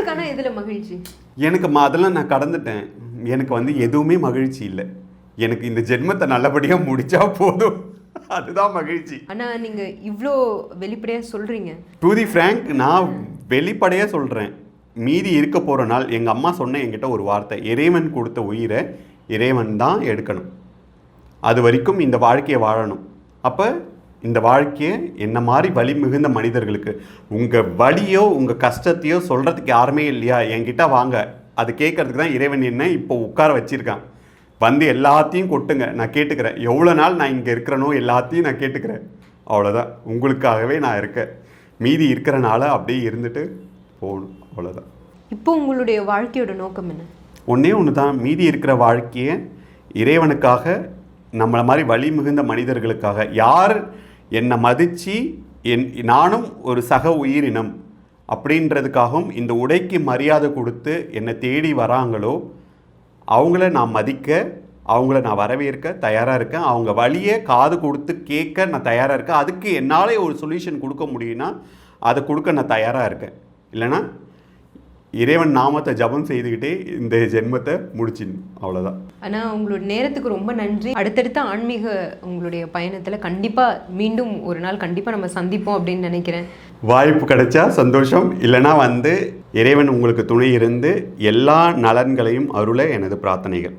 உங்களுக்கு ஆனால் இதில் மகிழ்ச்சி? எனக்கு அதெல்லாம் நான் கடந்துட்டேன். எனக்கு வந்து எதுவுமே மகிழ்ச்சி இல்லை. எனக்கு இந்த ஜென்மத்தை நல்லபடியாக முடிச்சா போதும், அதுதான் மகிழ்ச்சி. ஆனால் நீங்கள் இவ்வளோ வெளிப்படையாக சொல்கிறீங்க. டு தி ஃப்ரேங்க், நான் வெளிப்படையாக சொல்கிறேன். மீதி இருக்க போகிற நாள் எங்கள் அம்மா சொன்ன என்கிட்ட ஒரு வார்த்தை, இறைவன் கொடுத்த உயிரை இறைவன் தான் எடுக்கணும், அது வரைக்கும் இந்த வாழ்க்கையை வாழணும். அப்போ இந்த வாழ்க்கையை என்ன மாதிரி வலி மிகுந்த மனிதர்களுக்கு, உங்கள் வலியோ உங்கள் கஷ்டத்தையோ சொல்கிறதுக்கு யாருமே இல்லையா, என்கிட்ட வாங்க, அது கேட்கறதுக்கு தான் இறைவன் என்ன இப்போ உட்கார வச்சுருக்கான். வந்து எல்லாத்தையும் கொட்டுங்க, நான் கேட்டுக்கிறேன். எவ்வளோ நாள் நான் இங்கே இருக்கிறனோ எல்லாத்தையும் நான் கேட்டுக்கிறேன். அவ்வளோதான், உங்களுக்காகவே நான் இருக்கேன். மீதி இருக்கிறனால அப்படியே இருந்துட்டு போகணும், அவ்வளோதான். இப்போ உங்களுடைய வாழ்க்கையோட நோக்கம் என்ன? ஒன்றே ஒன்று தான், மீதி இருக்கிற வாழ்க்கையை இறைவனுக்காக, நம்மளை மாதிரி வலி மிகுந்த மனிதர்களுக்காக, யார் என்னை மதித்து நானும் ஒரு சக உயிரினம் அப்படின்றதுக்காகவும் இந்த உடைக்கு மரியாதை கொடுத்து என்னை தேடி வராங்களோ அவங்கள நான் மதிக்க, அவங்கள நான் வரவேற்க தயாராக இருக்கேன். அவங்க வழியை காது கொடுத்து கேட்க நான் தயாராக இருக்கேன். அதுக்கு என்னால் ஒரு சொல்யூஷன் கொடுக்க முடியும்னா அதை கொடுக்க நான் தயாராக இருக்கேன். இல்லைனா இறைவன் நாமத்தை ஜபம் செய்துக்கிட்டே இந்த ஜென்மத்தை முடிச்சிடணும், அவ்வளோதான். ஆனால் உங்களோட நேரத்துக்கு ரொம்ப நன்றி. அடுத்தடுத்த ஆன்மீக உங்களுடைய பயணத்தில் கண்டிப்பாக மீண்டும் ஒரு நாள் கண்டிப்பாக நம்ம சந்திப்போம் அப்படின்னு நினைக்கிறேன். வாய்ப்பு கிடைச்சா சந்தோஷம். இல்லைனா வந்து இறைவன் உங்களுக்கு துணை இருந்து எல்லா நலன்களையும் அருள எனது பிரார்த்தனைகள்.